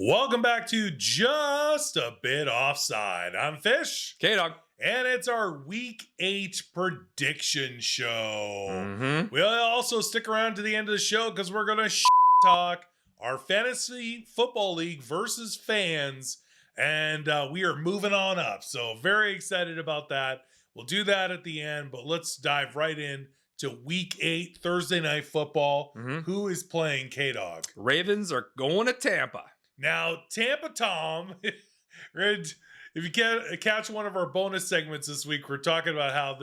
Welcome back to Just a Bit Offside. I'm Fish. K-Dog. And it's our Week 8 prediction show. Mm-hmm. We'll also stick around to the end of the show because we're going to talk our fantasy football league versus fans. And we are moving on up. So very excited about that. We'll do that at the end. But let's dive right in to Week 8 Thursday Night Football. Mm-hmm. Who is playing K-Dog? Ravens are going to Tampa. Now, Tampa Tom, if you catch one of our bonus segments this week, we're talking about how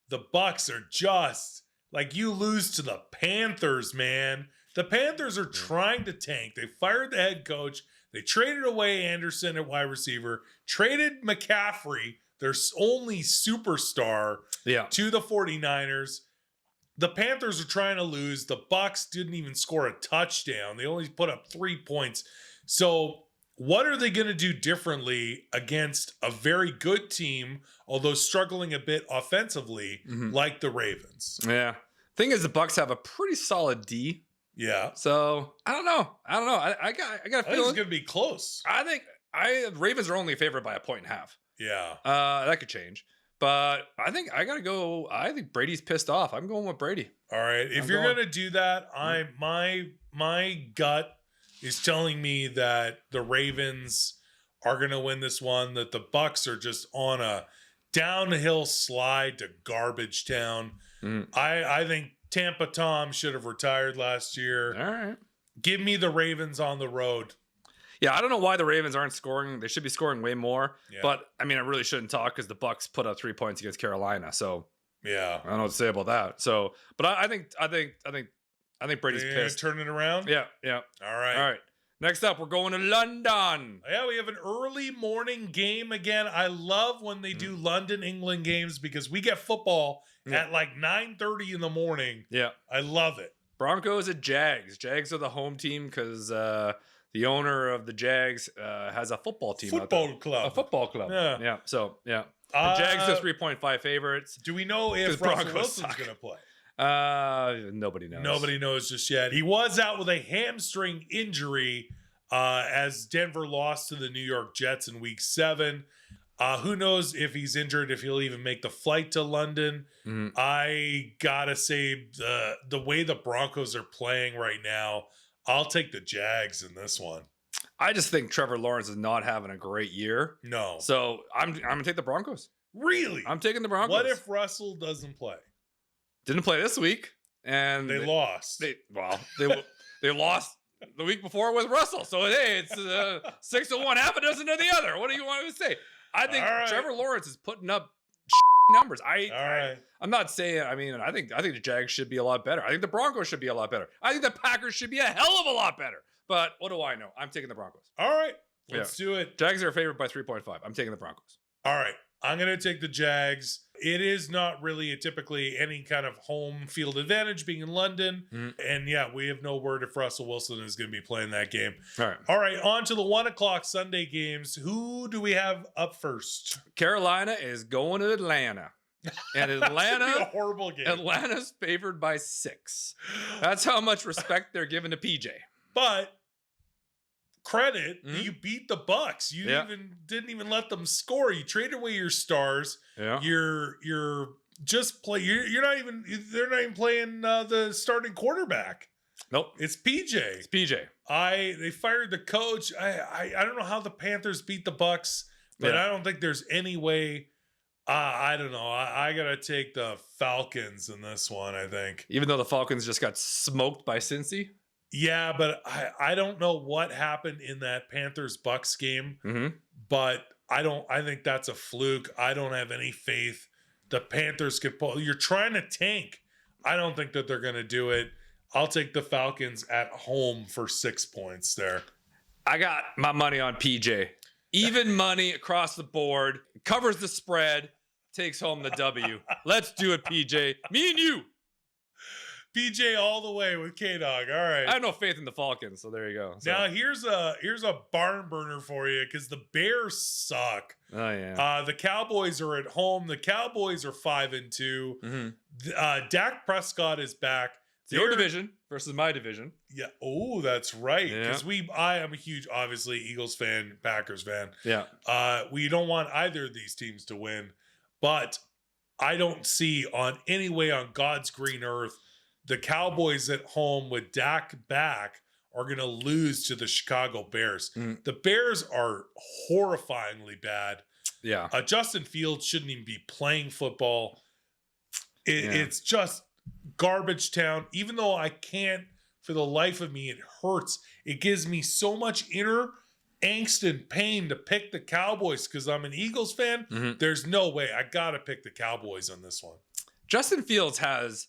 the Bucs are just like you lose to the Panthers, man. The Panthers are trying to tank. They fired the head coach. They traded away Anderson at wide receiver, traded McCaffrey, their only superstar, to the 49ers. The Panthers are trying to lose. The Bucs didn't even score a touchdown. They only put up 3 points. So what are they going to do differently against a very good team, although struggling a bit offensively, like the Ravens? Yeah. Thing is, the Bucs have a pretty solid D. Yeah. So I don't know. I got a feeling it's going to be close. I think Ravens are only favored by 1.5 points. Yeah. That could change. But I think I got to go. I think Brady's pissed off. I'm going with Brady. All right. If you're going to do that, my gut is telling me that the Ravens are going to win this one, that the Bucs are just on a downhill slide to garbage town. I think Tampa Tom should have retired last year. All right. Give me the Ravens on the road. Yeah, I don't know why the Ravens aren't scoring. They should be scoring way more. Yeah. But, I mean, I really shouldn't talk because the Bucs put up 3 points against Carolina. So, yeah. I don't know what to say about that. So, but I think Brady's pissed. Turn it around? Yeah. All right. Next up, we're going to London. Yeah, we have an early morning game again. I love when they do London, England games because we get football at like 9:30 in the morning. Yeah. I love it. Broncos at Jags. Jags are the home team because the owner of the Jags has a football team. Football club. A football club. Yeah. So, the Jags are 3.5 favorites. Do we know if Russell Wilson's going to play? Nobody knows. Nobody knows just yet. He was out with a hamstring injury as Denver lost to the New York Jets in week 7. Who knows if he's injured, if he'll even make the flight to London. I gotta say, the way the Broncos are playing right now, I'll take the Jags in this one. I just think Trevor Lawrence is not having a great year. No. So I'm gonna take the Broncos. Really? I'm taking the Broncos. What if Russell doesn't play? Didn't play this week, and they lost. They lost the week before with Russell. So hey, it's 6-1, half a dozen to the other. What do you want me to say? I think Trevor Lawrence is putting up numbers. I'm not saying. I mean, I think the Jags should be a lot better. I think the Broncos should be a lot better. I think the Packers should be a hell of a lot better. But what do I know? I'm taking the Broncos. All right, let's do it. Jags are favored by 3.5. I'm taking the Broncos. All right, I'm going to take the Jags. It is not really typically any kind of home field advantage being in London. And yeah, we have no word if Russell Wilson is going to be playing that game. All right, on to the 1 o'clock Sunday games. Who do we have up first? Carolina is going to Atlanta. And Atlanta, a horrible game. Atlanta's favored by 6. That's how much respect they're giving to PJ. But credit, you beat the Bucs. You didn't even let them score. You traded away your stars. Yeah. You're just play. You're not even. They're not even playing the starting quarterback. Nope. It's PJ. It's PJ. They fired the coach. I don't know how the Panthers beat the Bucs, but I don't think there's any way. I don't know. I gotta take the Falcons in this one. I think, even though the Falcons just got smoked by Cincy. Yeah, but I don't know what happened in that Panthers-Bucs game, but I think that's a fluke. I don't have any faith the Panthers could pull. You're trying to tank. I don't think that they're going to do it. I'll take the Falcons at home for 6 points there. I got my money on PJ. Even money across the board. Covers the spread. Takes home the W. Let's do it, PJ. Me and you. PJ all the way with K-Dog. All right. I have no faith in the Falcons, so there you go. So. Now here's a barn burner for you because the Bears suck. Oh yeah. The Cowboys are at home. The Cowboys are 5-2. Dak Prescott is back. It's your division versus my division. Yeah. Oh, that's right. Yeah. Because I am a huge, obviously, Eagles fan, Packers fan. Yeah. We don't want either of these teams to win, but I don't see on any way on God's green earth the Cowboys at home with Dak back are going to lose to the Chicago Bears. The Bears are horrifyingly bad. Yeah. Justin Fields shouldn't even be playing football. It's just garbage town. Even though I can't, for the life of me, it hurts. It gives me so much inner angst and pain to pick the Cowboys because I'm an Eagles fan. There's no way. I got to pick the Cowboys on this one. Justin Fields has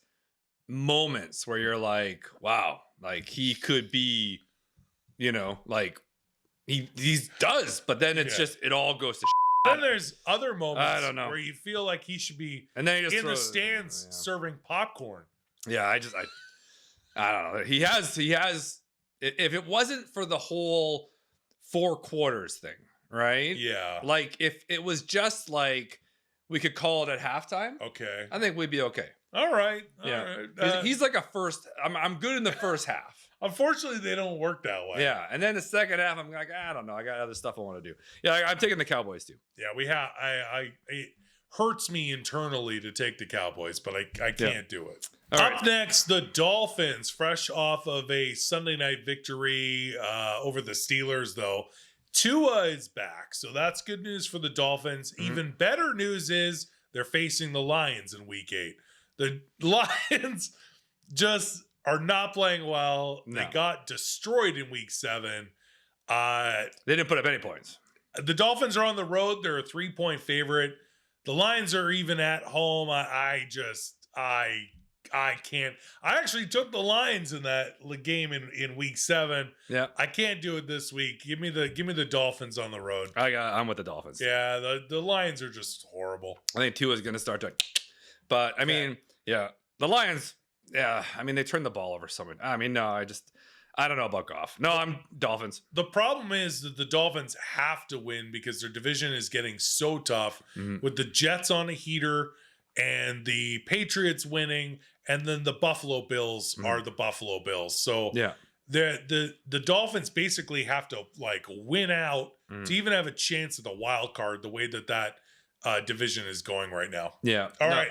moments where you're like, wow, like he could be, like he does, but then it's just, it all goes to Then there's other moments I don't know. where you feel like he should be and then he just in the stands serving popcorn. Yeah, I don't know. He has, if it wasn't for the whole 4 quarters thing, right? Yeah. Like if it was just like, we could call it at halftime. Okay. I think we'd be okay. All right. Yeah. He's like a first, I'm good in the first half. Unfortunately, they don't work that way. Yeah. And then the second half, I'm like, I don't know. I got other stuff I want to do. Yeah. I'm taking the Cowboys too. Yeah, we have, it hurts me internally to take the Cowboys, but I can't do it. All Up right. next, the Dolphins, fresh off of a Sunday night victory over the Steelers, though. Tua is back, so that's good news for the Dolphins. Even better news is they're facing the Lions in Week 8. The Lions just are not playing well. No. They got destroyed in Week 7. They didn't put up any points. The Dolphins are on the road. They're a 3-point favorite. The Lions are even at home. I can't. I actually took the Lions in that game in Week 7. Yeah. I can't do it this week. Give me the Dolphins on the road. I'm with the Dolphins. Yeah, the Lions are just horrible. I think Tua's going to start to, but I mean, the Lions, I mean, they turned the ball over so much. I mean, no, I don't know about Goff. No, I'm Dolphins. The problem is that the Dolphins have to win because their division is getting so tough with the Jets on a heater and the Patriots winning, and then the Buffalo Bills are the Buffalo Bills. So the Dolphins basically have to like win out to even have a chance at the wild card the way that division is going right now. Yeah. All right.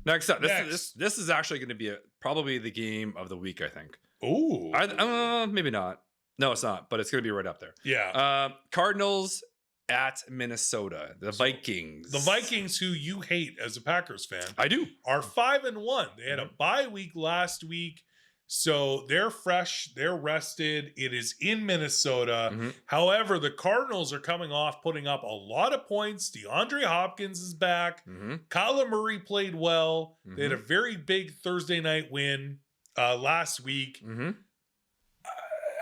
Next up, this is actually going to be probably the game of the week, I think. Ooh. Maybe not. No, it's not, but it's going to be right up there. Yeah. Cardinals at Minnesota. The Vikings. The Vikings, who you hate as a Packers fan. I do. Are 5-1. They had a bye week last week. So they're fresh. They're rested. It is in Minnesota. However, the Cardinals are coming off putting up a lot of points. DeAndre Hopkins is back. Kyler Murray played well. They had a very big Thursday night win last week.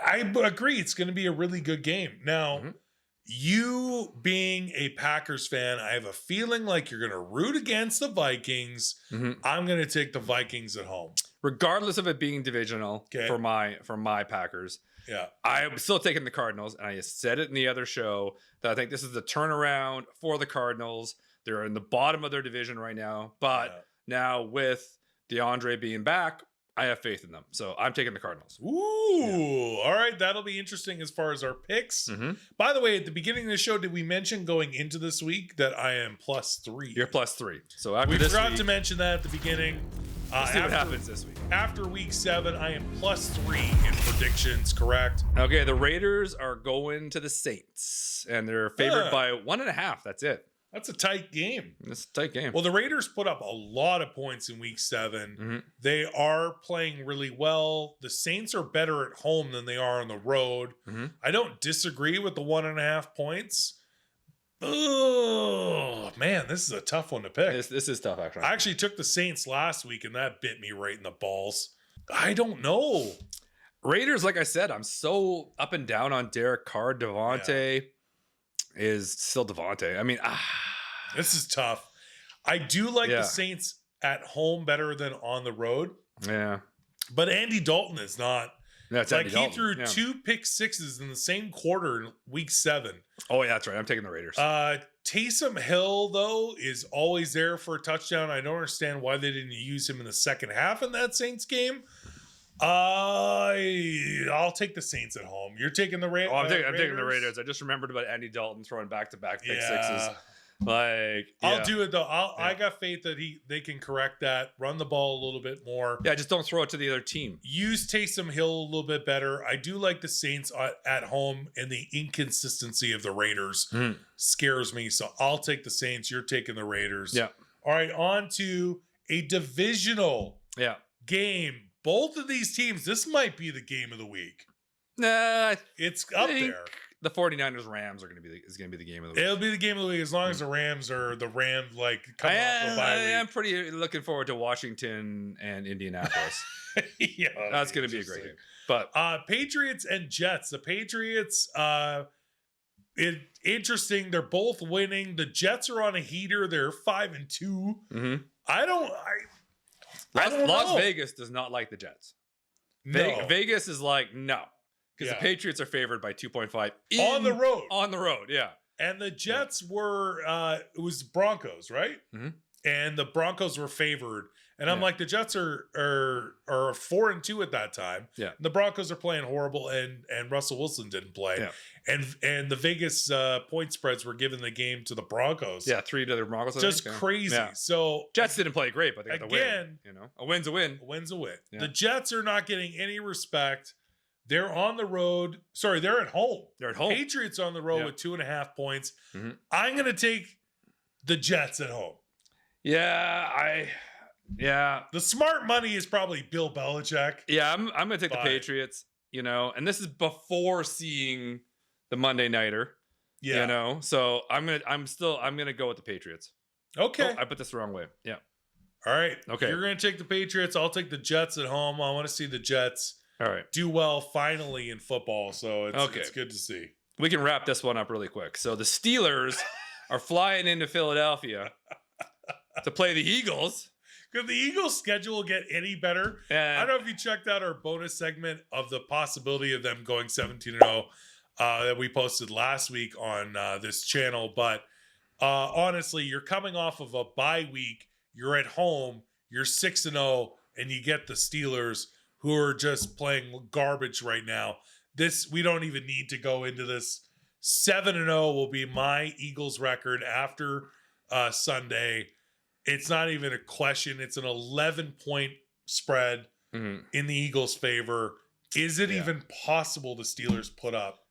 I agree. It's going to be a really good game. Now, you being a Packers fan, I have a feeling like you're going to root against the Vikings. I'm going to take the Vikings at home. Regardless of it being divisional for my Packers. Yeah. I'm still taking the Cardinals, and I said it in the other show that I think this is the turnaround for the Cardinals. They're in the bottom of their division right now, but now with DeAndre being back, I have faith in them. So I'm taking the Cardinals. Ooh. All right. That'll be interesting as far as our picks. By the way, at the beginning of the show, did we mention going into this week that I am +3? You're +3. So after we this forgot week, to mention that at the beginning. Let's see what happens this week. After week 7, I am +3 in predictions, correct? Okay, the Raiders are going to the Saints, and they're favored by 1.5. That's it. That's a tight game. It's a tight game. Well, the Raiders put up a lot of points in week 7. They are playing really well. The Saints are better at home than they are on the road. I don't disagree with the 1.5 points. Oh, man, this is a tough one to pick. This is tough, actually. I actually took the Saints last week, and that bit me right in the balls. I don't know. Raiders, like I said, I'm so up and down on Derek Carr. Devontae is still Devontae. I mean, this is tough. I do like the Saints at home better than on the road. Yeah. But Andy Dalton is not. That's like Andy he Dalton. threw 2 pick sixes in the same quarter in week 7. Oh, yeah, that's right. I'm taking the Raiders. Taysom Hill, though, is always there for a touchdown. I don't understand why they didn't use him in the second half in that Saints game. I'll take the Saints at home. You're taking the Raiders. I'm taking the Raiders. I just remembered about Andy Dalton throwing back-to-back pick sixes. Like, I'll do it though. I got faith that they can correct that. Run the ball a little bit more. Yeah, just don't throw it to the other team. Use Taysom Hill a little bit better. I do like the Saints at home, and the inconsistency of the Raiders scares me. So I'll take the Saints. You're taking the Raiders. Yeah. All right, on to a divisional game. Both of these teams. This might be the game of the week. Nah, it's up there. The 49ers Rams are going to be the game of the week. It'll be the game of the week as long as the Rams are the Rams like coming off the bye week. I'm pretty looking forward to Washington and Indianapolis. That's going to be a great game. But Patriots and Jets. The Patriots interesting. They're both winning. The Jets are on a heater. They're 5-2. Mm-hmm. I don't know. Las Vegas does not like the Jets. No. Vegas is like, no. Because the Patriots are favored by 2.5 on the road. On the road, yeah. And the Jets were it was Broncos, right? Mm-hmm. And the Broncos were favored. And I'm like, the Jets are 4-2 at that time. Yeah. The Broncos are playing horrible, and Russell Wilson didn't play. Yeah. And the Vegas point spreads were giving the game to the Broncos. Yeah, 3 to the Broncos. Just crazy. Yeah. So Jets didn't play great, but they got the win. A win's a win. A win's a win. Yeah. The Jets are not getting any respect. They're on the road. Sorry, they're at home. They're at home. Patriots on the road with 2.5 points. Mm-hmm. I'm going to take the Jets at home. Yeah. The smart money is probably Bill Belichick. Yeah, I'm going to take the Patriots, and this is before seeing the Monday Nighter. Yeah. So I'm going to go with the Patriots. Okay. Oh, I put this the wrong way. Yeah. All right. Okay. You're going to take the Patriots. I'll take the Jets at home. I want to see the Jets do well finally in football. So it's good to see. We can wrap this one up really quick. So the Steelers are flying into Philadelphia to play the Eagles. Could the Eagles' schedule get any better? I don't know if you checked out our bonus segment of the possibility of them going 17-0 that we posted last week on this channel. But honestly, you're coming off of a bye week. You're at home. You're 6-0, and you get the Steelers, who are just playing garbage right now. We don't even need to go into this. 7-0 will be my Eagles record after Sunday. It's not even a question. It's an 11-point spread in the Eagles' favor. Is it even possible the Steelers put up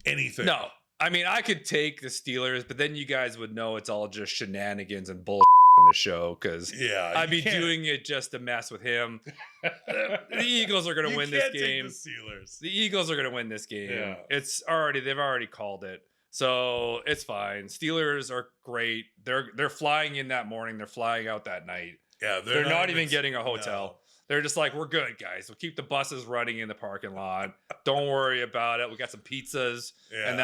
anything? No. I mean, I could take the Steelers, but then you guys would know it's all just shenanigans and bullshit on the show because I'd be doing it just to mess with him. The Eagles are going to win this game. The Eagles are going to win this game. Yeah. They've already called it. So it's fine. Steelers are great. They're flying in that morning. They're flying out that night. Yeah, they're not even getting a hotel. No. They're just like, we're good, guys. We'll keep the buses running in the parking lot. Don't worry about it. We got some pizzas, and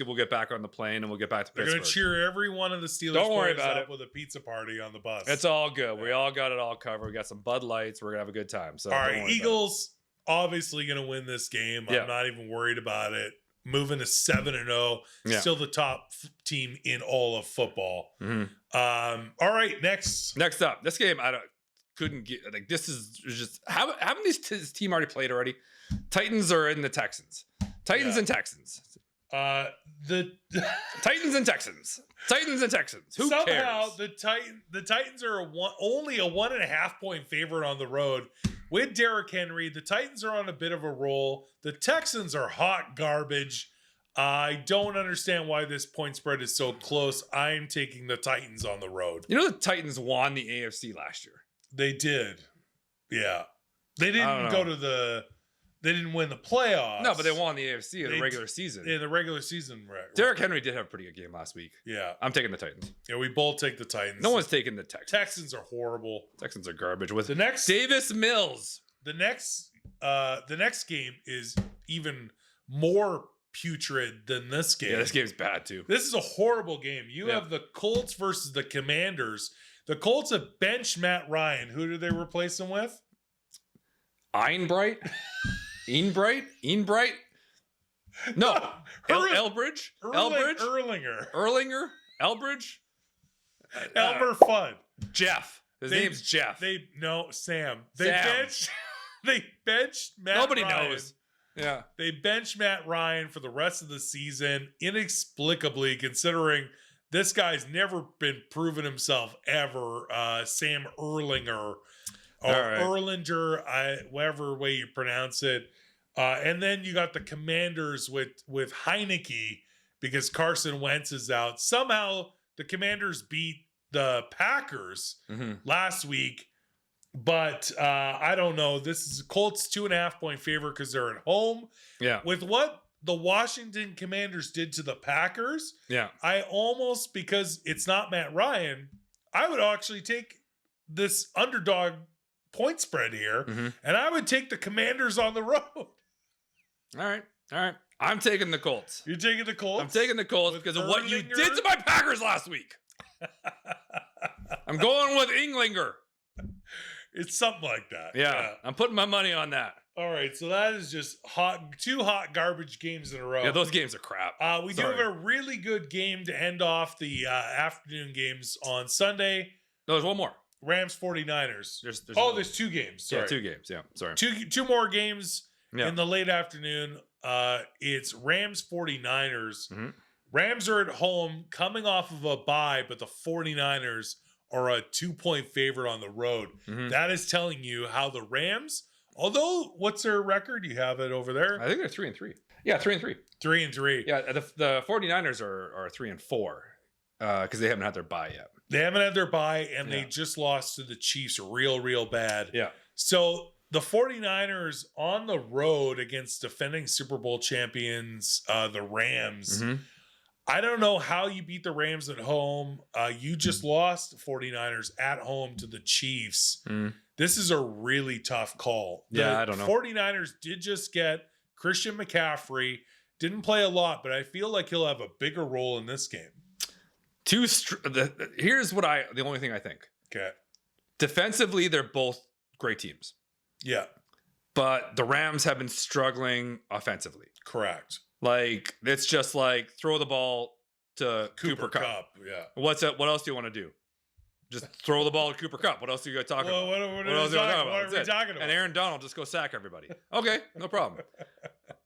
we'll get back on the plane and we'll get back to Pittsburgh. They're gonna cheer every one of the Steelers players up with a pizza party on the bus. It's all good. Yeah. We all got it all covered. We got some Bud Lights. We're gonna have a good time. So all right, Eagles obviously gonna win this game. Yeah. I'm not even worried about it. Moving to 7-0, still the top team in all of football. Mm-hmm. All right, next up, this game couldn't get like this is just haven't this team already played already? Titans are in the Texans. Titans and Texans. The Titans and Texans. Titans and Texans. Who somehow cares? The Titans are only a 1.5 point favorite on the road. With Derrick Henry, the Titans are on a bit of a roll. The Texans are hot garbage. I don't understand why this point spread is so close. I'm taking the Titans on the road. The Titans won the AFC last year. They did. Yeah. They didn't go to they didn't win the playoffs. No, but they won the AFC in the regular season. In the regular season. Derrick Henry did have a pretty good game last week. Yeah. I'm taking the Titans. Yeah, we both take the Titans. No one's taking the Texans. Texans are horrible. Texans are garbage. With Davis Mills. The next game is even more putrid than this game. Yeah, this game's bad too. This is a horrible game. You have the Colts versus the Commanders. The Colts have benched Matt Ryan. Who did they replace him with? Einbright? Einbright? No. Elbridge? Erlinger? Elbridge? Elmer Fudd. Jeff. His name's Jeff. Sam. Sam. They benched Matt Nobody Ryan. knows. Yeah. They benched Matt Ryan for the rest of the season, inexplicably, considering this guy's never been proven himself ever. Sam Erlinger or Erlinger, whatever way you pronounce it. And then you got the Commanders with Heineke because Carson Wentz is out. Somehow the Commanders beat the Packers last week. But I don't know. This is Colts 2.5-point favorite because they're at home. Yeah. With what the Washington Commanders did to the Packers, I almost, because it's not Matt Ryan, I would actually take this underdog point spread here, and I would take the Commanders on the road. All right. I'm taking the Colts. You're taking the Colts? I'm taking the Colts because of what you did to my Packers last week. I'm going with Englinger. It's something like that. Yeah, I'm putting my money on that. All right, so that is just two hot garbage games in a row. Yeah, those games are crap. We do have a really good game to end off the afternoon games on Sunday. No, there's one more. Rams 49ers. There's two games. Sorry. Yeah, 2 games. Yeah, sorry. Two more games in the late afternoon. It's Rams 49ers. Rams are at home coming off of a bye, but the 49ers are a 2-point favorite on the road. That is telling you how the Rams, although what's their record? You have it over there. I think they're 3-3. Yeah, 3-3. 3-3. Yeah, the 49ers are 3-4 because they haven't had their bye yet. They haven't had their bye, and they just lost to the Chiefs real bad. Yeah. So the 49ers on the road against defending Super Bowl champions, the Rams. I don't know how you beat the Rams at home. You just lost the 49ers at home to the Chiefs. This is a really tough call. I don't know. 49ers did just get Christian McCaffrey. Didn't play a lot, but I feel like he'll have a bigger role in this game. Here's the only thing I think. Okay. Defensively, they're both great teams. Yeah. But the Rams have been struggling offensively. Correct. Like, it's just like throw the ball to Cooper Kupp. Yeah. What else do you want to do? Just throw the ball to Cooper Kupp. What else are you talking about? What else are we talking about? And Aaron Donald just go sack everybody. Okay, no problem.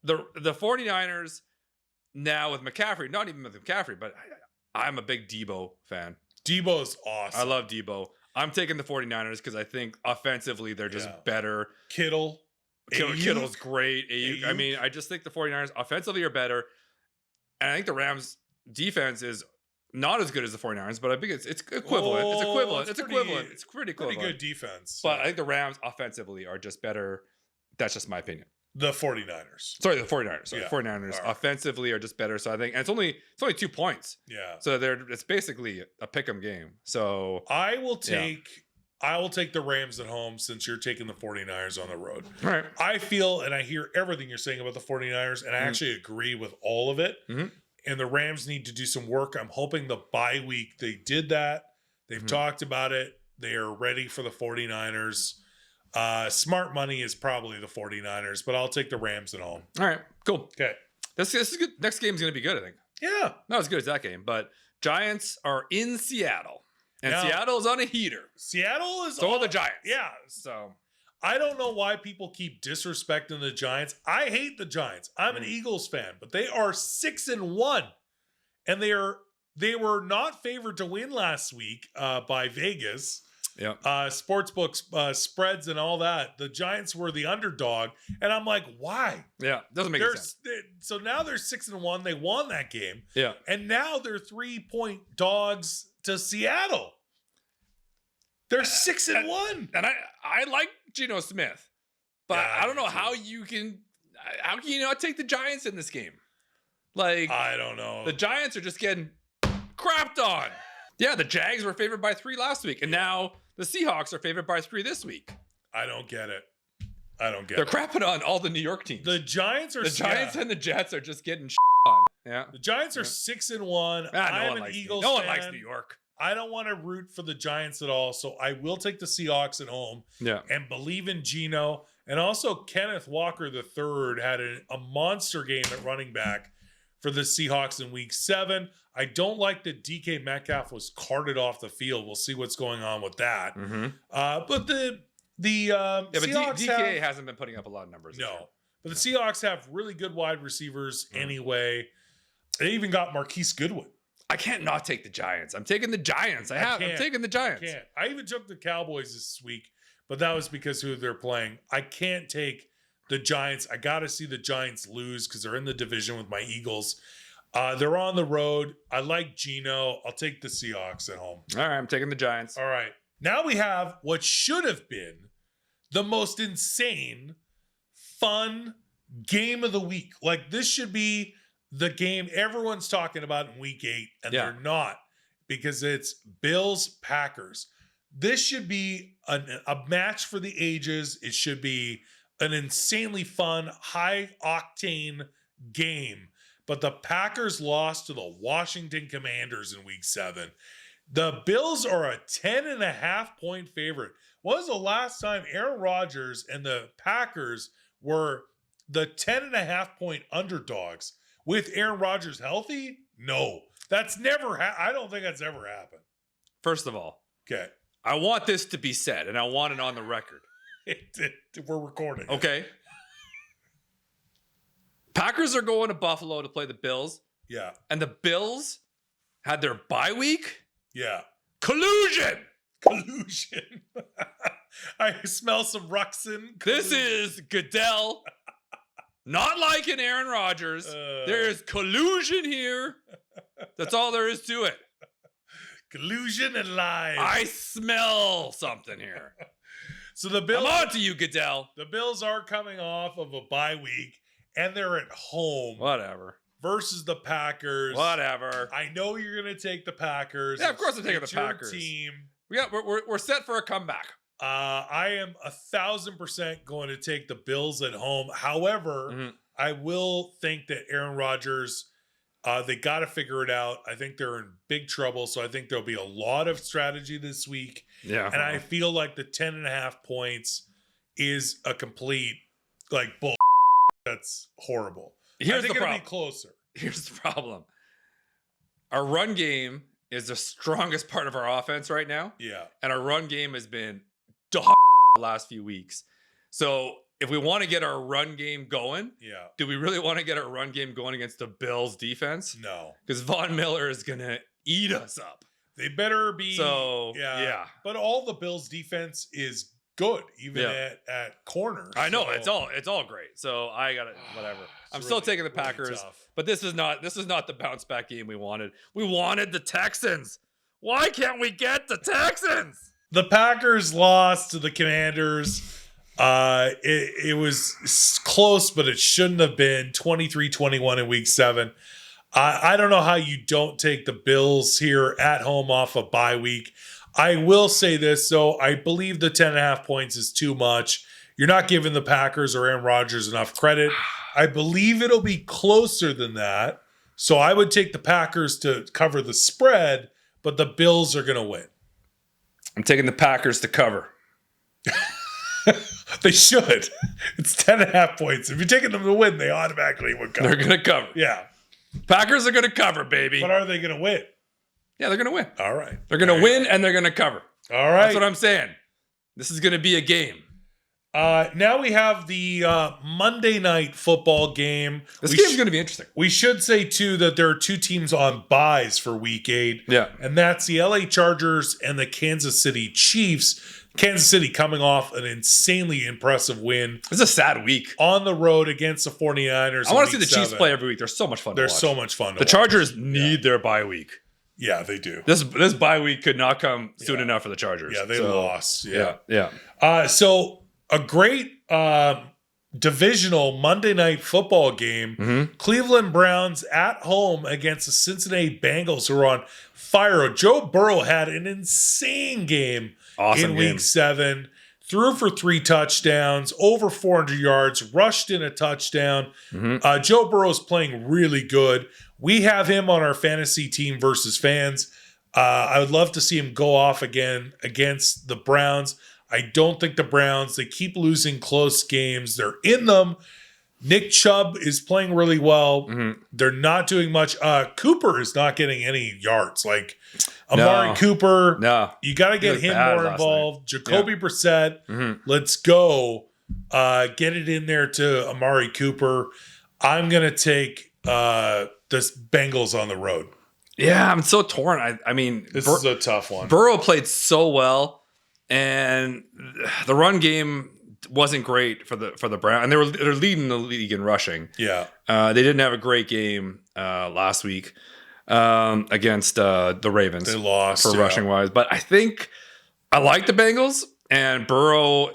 The 49ers now with McCaffrey, not even with McCaffrey, but I'm a big Debo fan. Debo's awesome. I love Debo. I'm taking the 49ers because I think offensively they're just better. Kittle's great. I mean, I just think the 49ers offensively are better. And I think the Rams defense is not as good as the 49ers, but I think it's equivalent. It's pretty equivalent. Pretty good defense. But I think the Rams offensively are just better. That's just my opinion. The 49ers. Sorry, the 49ers. The 49ers offensively are just better. So I think, and it's only 2 points. Yeah. So it's basically a pick'em game. So I will take the Rams at home since you're taking the 49ers on the road. All right. I feel, and I hear everything you're saying about the 49ers, and I actually agree with all of it. And the Rams need to do some work. I'm hoping the bye week, they did that. They've talked about it. They are ready for the 49ers. Smart money is probably the 49ers, but I'll take the Rams at home. All right, cool. Okay. This is good. Next game's going to be good, I think. Yeah. Not as good as that game, but Giants are in Seattle. And now, Seattle's on a heater. Seattle is so are the Giants. Yeah. So I don't know why people keep disrespecting the Giants. I hate the Giants. I'm an Eagles fan, but they are 6-1. And they were not favored to win last week by Vegas. Yeah. Sportsbook spreads and all that. The Giants were the underdog. And I'm like, why? Yeah. Doesn't make sense. So now they're 6-1. They won that game. Yeah. And now they're 3-point dogs to Seattle. They're 6-1. And I like Geno Smith, but I don't know how you can not take the Giants in this game? Like, I don't know. The Giants are just getting crapped on. Yeah, the Jags were favored by 3 last week, and now the Seahawks are favored by 3 this week. I don't get it. They're crapping on all the New York teams. The Giants and the Jets are just getting on. Yeah. The Giants are 6-1. I'm an Eagles fan. No one likes New York. I don't want to root for the Giants at all, so I will take the Seahawks at home. Yeah. And believe in Geno. And also Kenneth Walker III had a monster game at running back for the Seahawks in week 7. I don't like that DK Metcalf was carted off the field. We'll see what's going on with that. Mm-hmm. But The but Seahawks DK hasn't been putting up a lot of numbers. No. But the Seahawks have really good wide receivers anyway. They even got Marquise Goodwin. I can't not take the Giants. I'm taking the Giants. I'm taking the Giants. I even took the Cowboys this week, but that was because who they're playing. I can't take the Giants. I got to see the Giants lose because they're in the division with my Eagles. They're on the road. I like Geno. I'll take the Seahawks at home. All right, I'm taking the Giants. All right. Now we have what should have been the most insane, fun game of the week. Like, this should be the game everyone's talking about in week 8, and they're not, because it's Bills-Packers. This should be a match for the ages. It should be an insanely fun, high-octane game. But the Packers lost to the Washington Commanders in week 7. The Bills are a 10.5-point favorite. When was the last time Aaron Rodgers and the Packers were the 10.5-point underdogs with Aaron Rodgers healthy? No, that's never I don't think that's ever happened. First of all, okay, I want this to be said, and I want it on the record. We're recording. Okay. Packers are going to Buffalo to play the Bills. Yeah. And the Bills had their bye week? Yeah. Collusion. I smell some Ruxin. This is Goodell. Not like an Aaron Rodgers. There is collusion here. That's all there is to it. Collusion and lies. I smell something here. So the Bills. I'm on to you, Goodell. The Bills are coming off of a bye week, and they're at home. Whatever. Versus the Packers. Whatever. I know you're going to take the Packers. Yeah, of course I'm taking the your Packers. Team. We're set for a comeback. I am 1,000% going to take the Bills at home. However, I will think that Aaron Rodgers, they got to figure it out. I think they're in big trouble, so I think there'll be a lot of strategy this week. Yeah. And I feel like the 10.5 points is a complete, bull. That's horrible. Here's I think the problem. It'll be closer. Here's the problem. Our run game is the strongest part of our offense right now. Yeah. And our run game has been the last few weeks. So if we want to get our run game going, do we really want to get our run game going against the Bills defense? No. Because Von Miller is going to eat us up. They better be. So, yeah. But all the Bills defense is good, even at corner. I know, it's all great. So I got it, whatever. I'm still taking the Packers, really, but this is not the bounce back game we wanted. We wanted the Texans. Why can't we get the Texans? The Packers lost to the Commanders. It was close, but it shouldn't have been. 23-21 in week 7. I don't know how you don't take the Bills here at home off a bye week. I will say this, though. I believe the 10.5 points is too much. You're not giving the Packers or Aaron Rodgers enough credit. I believe it'll be closer than that. So I would take the Packers to cover the spread, but the Bills are going to win. I'm taking the Packers to cover. They should. It's 10.5 points. If you're taking them to win, they automatically would cover. They're going to cover. Yeah. Packers are going to cover, baby. But are they going to win? Yeah, they're going to win. All right. They're going to win, and they're going to cover. All right. That's what I'm saying. This is going to be a game. Now we have the Monday night football game. This game's going to be interesting. We should say, too, that there are two teams on buys for week 8. Yeah. And that's the LA Chargers and the Kansas City Chiefs. Kansas City coming off an insanely impressive win. It's a sad week. On the road against the 49ers. I want to see the Chiefs play every week. They're so much fun to watch. They're so much fun to watch. The Chargers need their bye week. Yeah, they do. This bye week could not come soon enough for the Chargers. Yeah, they lost. Yeah. So a great divisional Monday night football game. Cleveland Browns at home against the Cincinnati Bengals, who are on fire. Joe Burrow had an insane game in week 7. Threw for 3 touchdowns, over 400 yards, rushed in a touchdown. Joe Burrow's playing really good. We have him on our fantasy team versus fans. I would love to see him go off again against the Browns. I don't think the Browns, they keep losing close games. They're in them. Nick Chubb is playing really well. Mm-hmm. They're not doing much. Cooper is not getting any yards. Like Amari Cooper, you got to get him more involved. Jacoby Brissett, let's go. Get it in there to Amari Cooper. I'm going to take the Bengals on the road. Yeah, I'm so torn. I mean, this is a tough one. Burrow played so well, and the run game wasn't great for the Browns, and they're leading the league in rushing. Yeah, they didn't have a great game last week against the Ravens. They lost for rushing wise, but I think I like the Bengals and Burrow.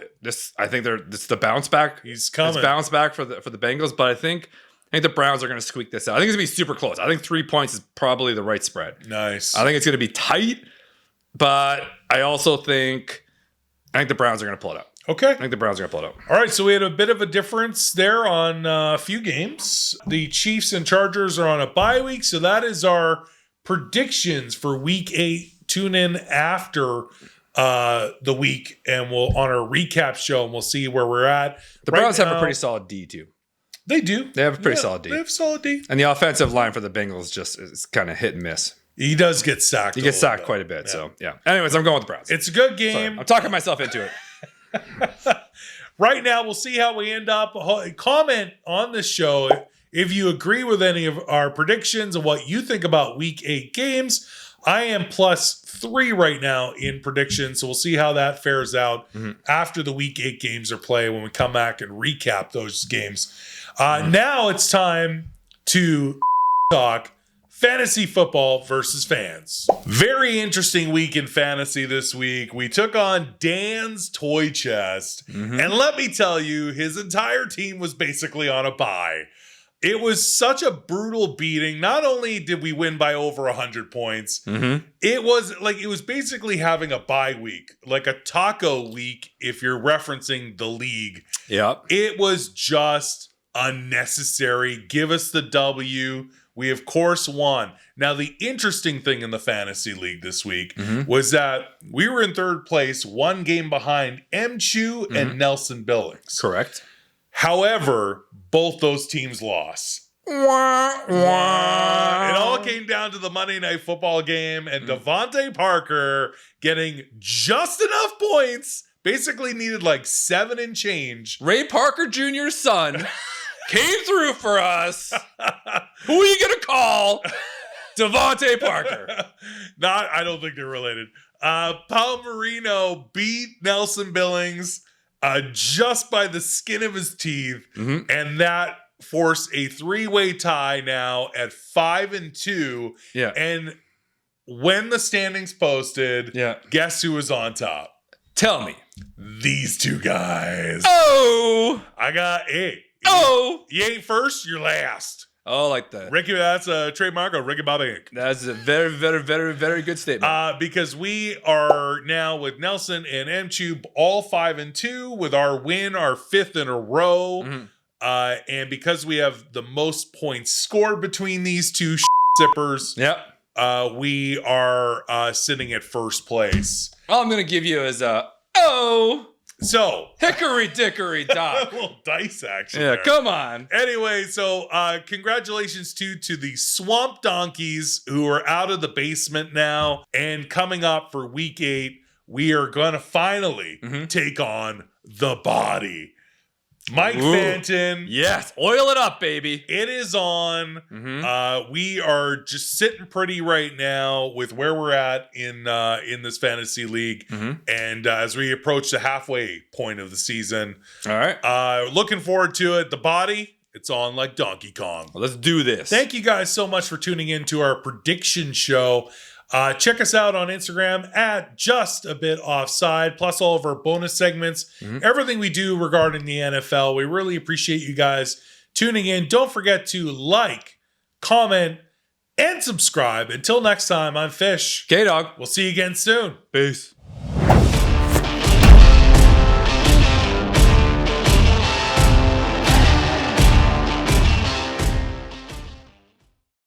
I think it's the bounce back. He's coming. It's bounce back for the Bengals, but I think the Browns are going to squeak this out. I think it's going to be super close. I think 3 points is probably the right spread. Nice. I think it's going to be tight, but I also think the Browns are going to pull it out. Okay. I think the Browns are going to pull it out. All right, so we had a bit of a difference there on a few games. The Chiefs and Chargers are on a bye week, so that is our predictions for Week 8. Tune in after the week, and we'll on our recap show, and we'll see where we're at. The Browns have a pretty solid D too. They do. They have a pretty solid D. They have solid D. And the offensive line for the Bengals just is kind of hit and miss. He does get sacked. He gets sacked quite a bit. Yeah. So yeah. Anyways, I'm going with the Browns. It's a good game. Sorry, I'm talking myself into it. Right now, we'll see how we end up. Comment on this show if you agree with any of our predictions and what you think about Week 8 games. I am +3 right now in predictions, so we'll see how that fares out after the Week 8 games are played when we come back and recap those games. Now it's time to talk fantasy football versus fans. Very interesting week in fantasy this week. We took on Dan's toy chest, and let me tell you, his entire team was basically on a bye. It was such a brutal beating. Not only did we win by over 100 points, it was basically having a bye week, like a taco week if you're referencing the league. Yep. It was just unnecessary. Give us the W. We, of course, won. Now, the interesting thing in the fantasy league this week was that we were in third place, 1 game behind M-Chew and Nelson Billings. Correct. However, both those teams lost. It all came down to the Monday Night Football game and Devontae Parker getting just enough points, basically needed like 7 and change. Ray Parker Jr.'s son came through for us. Who are you going to call? Devontae Parker. I don't think they're related. Paul Marino beat Nelson Billings just by the skin of his teeth, and that forced a 3-way tie now at 5-2. Yeah. And when the standings posted, guess who was on top? Tell me. These two guys. Oh! I got 8. Oh! You ain't first, you're last. Oh, like that. Ricky, that's a trademark of Ricky Bobby Inc. That's a very, very, very, very good statement. Because we are now with Nelson and M-Tube all 5-2 with our win, our 5th in a row. And because we have the most points scored between these two zippers, we are sitting at first place. All I'm going to give you is So hickory dickory dock. A little dice action. Yeah, there. Come on. Anyway, so congratulations to the Swamp Donkeys who are out of the basement now. And coming up for Week 8, we are going to finally take on the Body. Mike Fanton. Yes, oil it up, baby. It is on. We are just sitting pretty right now with where we're at in this fantasy league. And as we approach the halfway point of the season. All right. Looking forward to it. The Body, it's on like Donkey Kong. Well, let's do this. Thank you guys so much for tuning in to our prediction show. Check us out on Instagram at justabitoffside, plus all of our bonus segments, everything we do regarding the NFL. We really appreciate you guys tuning in. Don't forget to like, comment, and subscribe. Until next time, I'm Fish. K-Dog. We'll see you again soon. Peace.